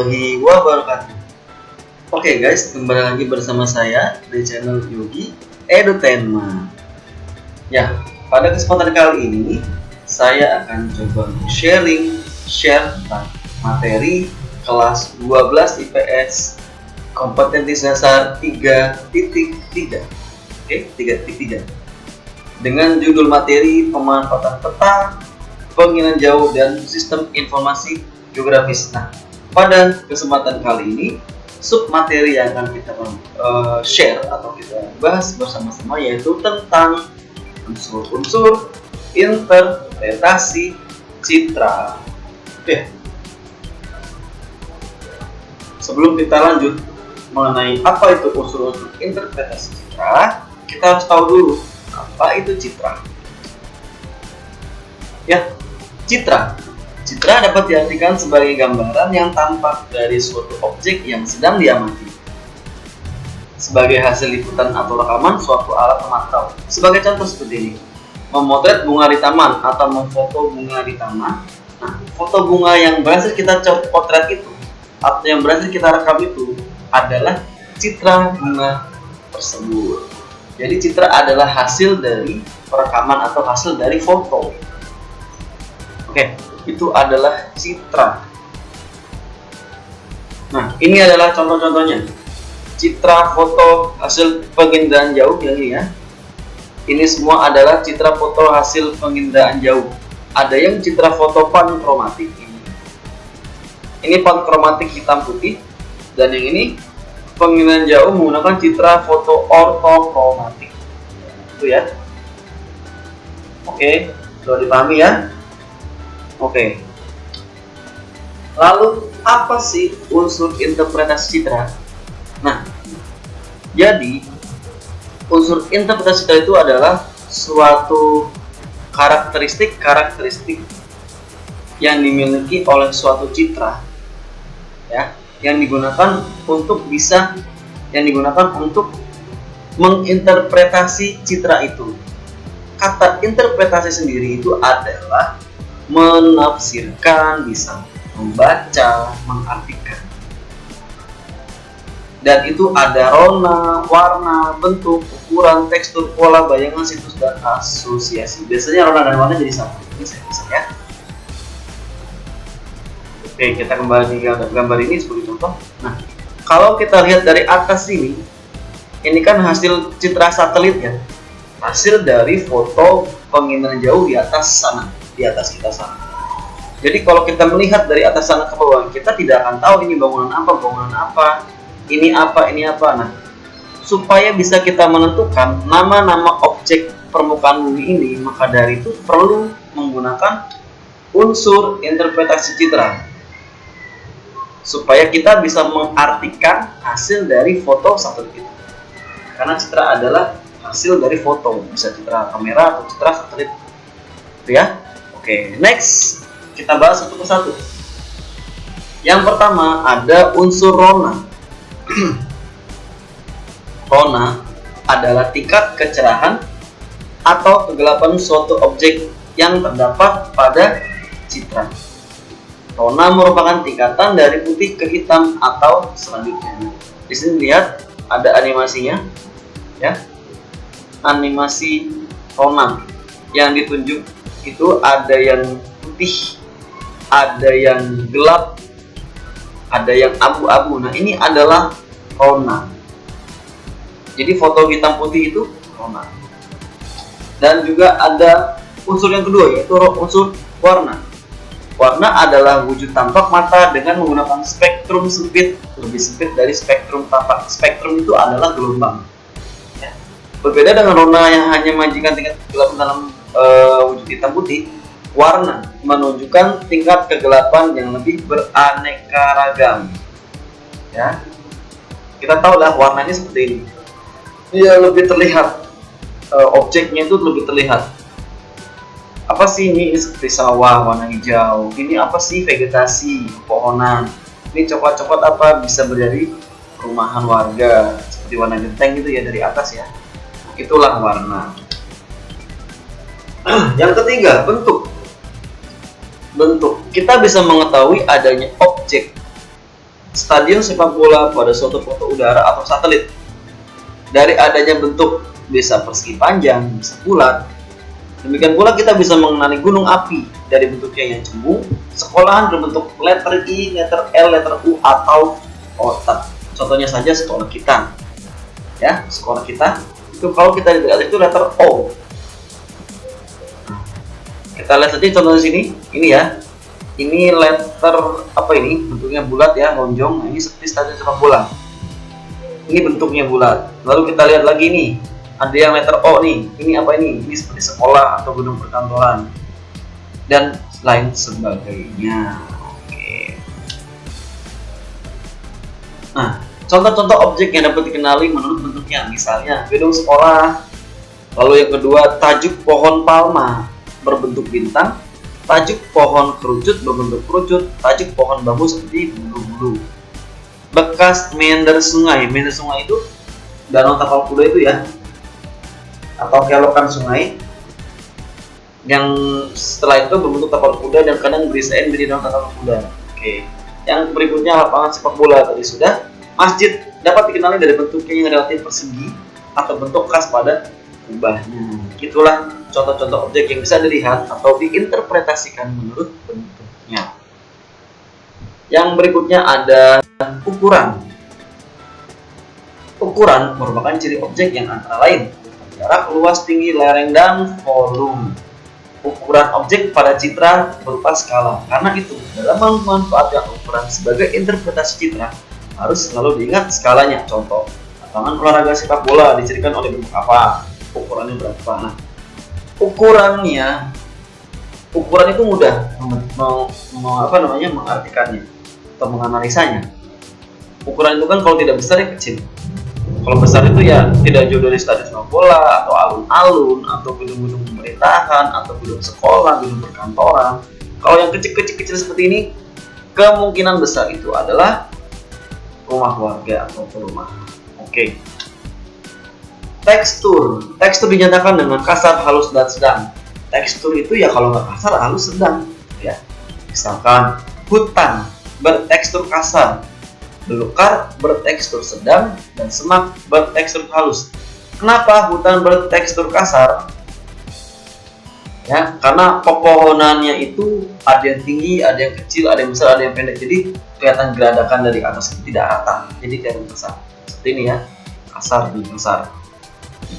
warahmatullahi wabarakatuh. Oke guys, kembali lagi bersama saya di channel Yogi Edutainment. Ya, pada kesempatan kali ini saya akan coba share tentang materi kelas 12 IPS kompetensi dasar 3.3. Oke, 3.3. Dengan judul materi pemanfaatan peta, pengiriman jauh dan sistem informasi geografis. Nah, pada kesempatan kali ini sub materi yang akan kita share atau kita bahas bersama-sama yaitu tentang unsur-unsur interpretasi citra. Oke. Sebelum kita lanjut mengenai apa itu unsur-unsur interpretasi citra, kita harus tahu dulu apa itu citra. Ya, citra dapat diartikan sebagai gambaran yang tampak dari suatu objek yang sedang diamati sebagai hasil liputan atau rekaman suatu alat pemantau. Sebagai contoh seperti ini, memotret bunga di taman atau memfoto bunga di taman. Nah, foto bunga yang berhasil kita potret itu atau yang berhasil kita rekam itu adalah citra bunga tersebut. Jadi citra adalah hasil dari perekaman atau hasil dari foto. Oke, itu adalah citra. Nah, ini adalah contoh-contohnya. Citra foto hasil penginderaan jauh yang ini ya. Ini semua adalah citra foto hasil penginderaan jauh. Ada yang citra foto pankromatik ini. Ini pankromatik hitam putih, dan yang ini penginderaan jauh menggunakan citra foto ortokromatik. Itu ya. Oke, sudah dipahami ya? Oke. Lalu apa sih unsur interpretasi citra? Nah, jadi unsur interpretasi citra itu adalah suatu karakteristik yang dimiliki oleh suatu citra, ya, yang digunakan untuk menginterpretasi citra itu. Kata interpretasi sendiri itu adalah menafsirkan, bisa membaca, mengartikan. Dan itu ada rona, warna, bentuk, ukuran, tekstur, pola, bayangan, situs, dan asosiasi. Biasanya rona dan warna jadi sama. Ini saya bisa ya. Oke, kita kembali ke gambar ini sebagai contoh. Nah, kalau kita lihat dari atas ini kan hasil citra satelit ya. Hasil dari foto penginderaan jauh di atas sana. Di atas kita sana. Jadi kalau kita melihat dari atas sana ke bawah, kita tidak akan tahu ini bangunan apa, ini apa. Nah, supaya bisa kita menentukan nama-nama objek permukaan bumi ini, maka dari itu perlu menggunakan unsur interpretasi citra. Supaya kita bisa mengartikan hasil dari foto satelit itu. Karena citra adalah hasil dari foto, bisa citra kamera atau citra satelit. Itu ya. Oke, next kita bahas satu persatu. Yang pertama ada unsur rona. Rona adalah tingkat kecerahan atau kegelapan suatu objek yang terdapat pada citra. Rona merupakan tingkatan dari putih ke hitam atau selanjutnya. Di sini lihat ada animasinya, ya. Animasi rona yang ditunjuk itu ada yang putih, ada yang gelap, ada yang abu-abu. Nah, ini adalah rona. Jadi foto hitam putih itu rona. Dan juga ada unsur yang kedua yaitu unsur warna. Warna adalah wujud tampak mata dengan menggunakan spektrum sempit, lebih sempit dari spektrum tampak. Spektrum itu adalah gelombang. Ya. Berbeda dengan rona yang hanya menyajikan tingkat kegelapan dalam wujud hitam putih, warna menunjukkan tingkat kegelapan yang lebih beraneka ragam. Ya, kita tahu lah warnanya seperti ini. Dia lebih terlihat, objeknya itu lebih terlihat. Apa sih ini? Ini seperti sawah warna hijau. Ini apa sih? Vegetasi, pohonan. Ini coklat-coklat apa? Bisa dari perumahan warga, seperti warna genteng gitu ya dari atas ya. Itulah warna. Yang ketiga, bentuk. Kita bisa mengetahui adanya objek stadion sepak bola pada suatu foto udara atau satelit. Dari adanya bentuk bisa persegi panjang, bisa bulat. Demikian pula kita bisa mengenali gunung api dari bentuknya yang cembung, sekolahan berbentuk letter I, letter L, letter U atau kotak. Contohnya saja sekolah kita, ya sekolah kita itu kalau kita lihat itu letter O. Kita lihat saja contoh di sini, ini ya, ini letter apa ini? Bentuknya bulat ya, lonjong. Nah, ini seperti stadion sepak bola. Ini bentuknya bulat. Lalu kita lihat lagi nih, ada yang letter O nih. Ini apa ini? Ini seperti sekolah atau gedung perkantoran dan lain sebagainya. Oke. Nah, contoh-contoh objek yang dapat dikenali menurut bentuknya, misalnya gedung sekolah. Lalu yang kedua, tajuk pohon palma berbentuk bintang, tajuk pohon kerucut berbentuk kerucut, tajuk pohon bambu seperti bulu-bulu. Bekas meander sungai itu danau tapal kuda itu ya, atau kelokan sungai yang setelah itu berbentuk tapal kuda dan kadang berisain menjadi danau tapal kuda. Oke. Yang berikutnya lapangan sepak bola tadi sudah. Masjid dapat dikenali dari bentuknya yang relatif persegi atau bentuk khas pada kubahnya. Itulah contoh-contoh objek yang bisa dilihat atau diinterpretasikan menurut bentuknya. Yang berikutnya ada ukuran. Ukuran merupakan ciri objek yang antara lain jarak, luas, tinggi, lereng, dan volume. Ukuran objek pada citra berupa skala. Karena itu, dalam memanfaatkan ukuran sebagai interpretasi citra, harus selalu diingat skalanya. Contoh, lapangan olahraga sepak bola dicirikan oleh bentuk apa? Ukurannya berapa? Nah, ukuran itu mudah mengartikannya atau menganalisanya. Ukuran itu kan kalau tidak besar ya kecil. Kalau besar itu ya tidak jauh dari stadion sepak bola atau alun-alun atau gedung-gedung pemerintahan atau gedung sekolah, gedung perkantoran. Kalau yang kecil-kecil seperti ini, kemungkinan besar itu adalah rumah warga atau perumahan. Oke. Tekstur dinyatakan dengan kasar, halus, dan sedang. Tekstur itu ya kalau nggak kasar, halus, sedang. Ya, misalkan hutan bertekstur kasar, belukar bertekstur sedang, dan semak bertekstur halus. Kenapa hutan bertekstur kasar? Ya, karena pepohonannya itu ada yang tinggi, ada yang kecil, ada yang besar, ada yang pendek. Jadi kelihatan geradakan dari atas itu tidak rata. Jadi kelihatan kasar. Seperti ini ya, kasar di besar.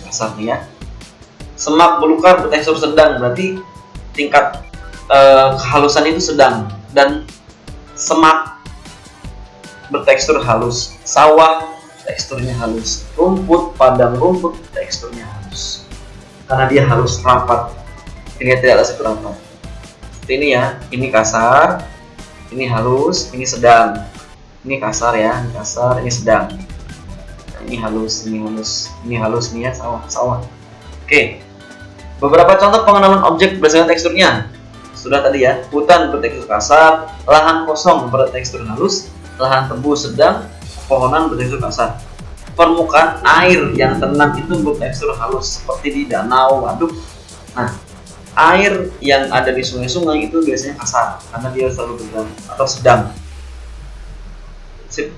Kasar nih ya. Semak belukar bertekstur sedang, berarti tingkat kehalusan itu sedang, dan semak bertekstur halus. Sawah teksturnya halus. Rumput, padang rumput teksturnya halus. Karena dia halus rapat. Ini tidak ada rapat. Seperti ini ya. Ini kasar, ini halus, ini sedang. Ini kasar ya, ini kasar, ini sedang. Ini halus, ini halus, ini halus nih ya, sawah. Oke. Beberapa contoh pengenalan objek berdasarkan teksturnya. Sudah tadi ya, hutan bertekstur kasar, lahan kosong bertekstur halus, lahan tebu sedang, pohonan bertekstur kasar. Permukaan air yang tenang itu bertekstur halus seperti di danau, waduk. Nah, air yang ada di sungai-sungai itu biasanya kasar karena dia selalu bergerak atau sedang. Sip.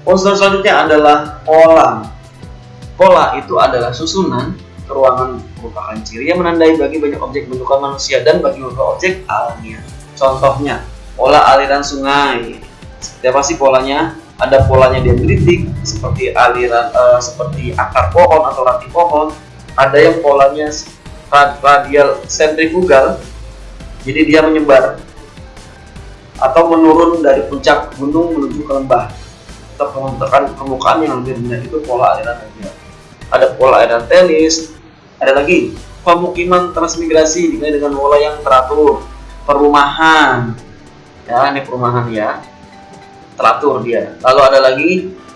Unsur selanjutnya adalah pola. Pola itu adalah susunan ruangan, merupakan ciri yang menandai bagi banyak objek bentukan manusia dan bagi beberapa objek alamiah. Contohnya, pola aliran sungai. Seperti apa sih polanya? Ada polanya dendritik, seperti aliran seperti akar pohon atau ranting pohon. Ada yang polanya radial sentrifugal, jadi dia menyebar atau menurun dari puncak gunung menuju ke lembah atau permukaan yang lebih rendah, itu pola aliran radial. Ada pola aliran telis. Ada lagi pemukiman transmigrasi dengan pola yang teratur. Perumahan, ya ini perumahan ya, teratur dia. Lalu ada lagi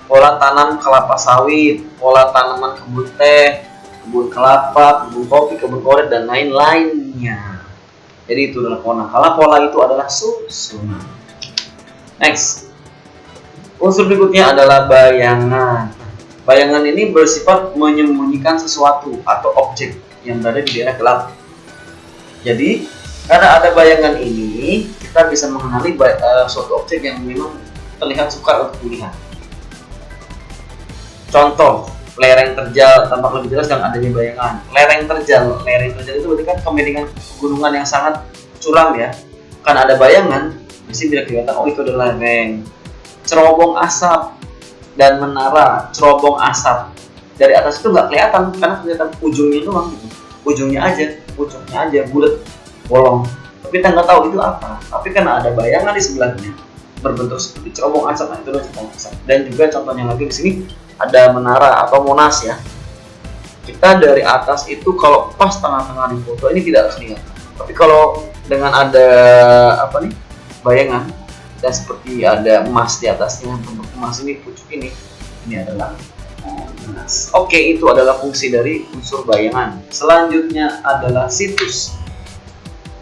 pola tanam kelapa sawit, pola tanaman kebun teh, kebun kelapa, kebun kopi, kebun korek, dan lain-lainnya. Jadi itu adalah pola. Kalau pola itu adalah susunan. Next, unsur berikutnya adalah bayangan. Bayangan ini bersifat menyembunyikan sesuatu atau objek yang berada di daerah gelap. Jadi, karena ada bayangan ini, ini kita bisa mengenali suatu objek yang memang terlihat sukar untuk dilihat. Contoh, lereng terjal tampak lebih jelas dengan adanya bayangan. Lereng terjal itu berarti kan kemiringan gunungan yang sangat curam ya. Kan ada bayangan, mesti tidak kelihatan oh itu adalah lereng. Cerobong asap dan menara, cerobong asap dari atas itu nggak kelihatan karena kelihatan ujungnya doang gitu. Ujungnya aja bulat bolong. Tapi kita nggak tahu itu apa. Tapi karena ada bayangan di sebelahnya berbentuk seperti cerobong asap, nah itu adalah cerobong asap. Dan juga contohnya lagi di sini ada menara atau Monas ya. Kita dari atas itu kalau pas tengah-tengah di foto ini tidak terlihat. Tapi kalau dengan ada bayangan dan seperti ada emas di atasnya, bentuk emas ini, pucuk ini adalah Monas. Oke, itu adalah fungsi dari unsur bayangan. Selanjutnya adalah situs.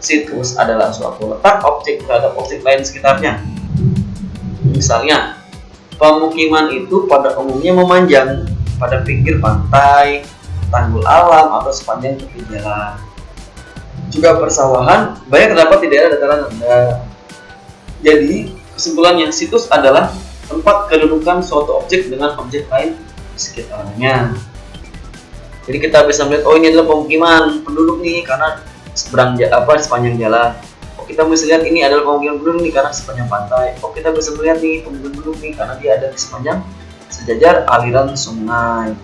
Situs adalah suatu letak objek terhadap objek lain sekitarnya. Misalnya, pemukiman itu pada umumnya memanjang pada pinggir pantai, tanggul alam, atau sepanjang tepi jalan. Juga persawahan banyak terdapat di daerah dataran rendah. Jadi, kesimpulannya situs adalah tempat kedudukan suatu objek dengan objek lain di sekitarnya. Jadi kita bisa melihat, oh ini adalah pemukiman penduduk nih karena sepanjang jalan. Kita bisa lihat ini adalah pemukiman penduduk nih karena sepanjang pantai. Kita bisa melihat nih pemukiman penduduk nih karena dia ada di sepanjang sejajar aliran sungai.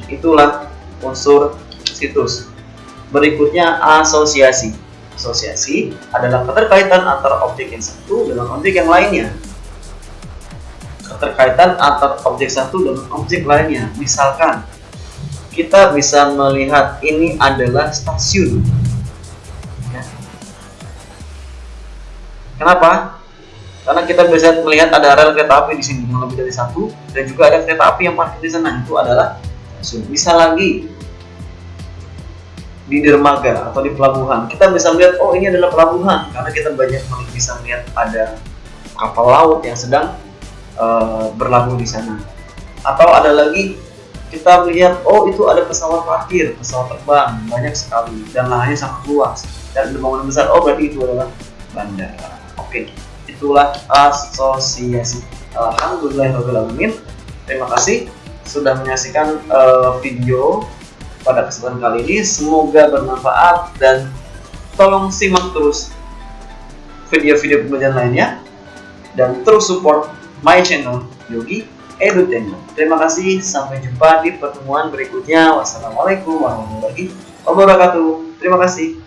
Itulah unsur situs. Berikutnya asosiasi. Asosiasi adalah keterkaitan antara objek yang satu dengan objek yang lainnya. Keterkaitan antara objek satu dengan objek lainnya. Misalkan kita bisa melihat ini adalah stasiun. Kenapa? Karena kita bisa melihat ada rel kereta api di sini yang lebih dari satu, dan juga ada kereta api yang parkir di sana. Itu adalah stasiun. Bisa lagi di dermaga atau di pelabuhan, kita bisa melihat oh ini adalah pelabuhan karena kita banyak bisa melihat ada kapal laut yang sedang berlabuh di sana. Atau ada lagi kita melihat oh itu ada pesawat parkir, pesawat terbang banyak sekali dan lahannya sangat luas dan ada bangunan besar. Oh berarti itu adalah bandara. Oke, itulah asosiasi. Alhamdulillahirobbilalamin. Terima kasih sudah menyaksikan video pada kesempatan kali ini. Semoga bermanfaat dan tolong simak terus video-video pembelajaran lainnya dan terus support my channel Yogi Edutainment. Terima kasih, sampai jumpa di pertemuan berikutnya. Wassalamualaikum warahmatullahi wabarakatuh. Terima kasih.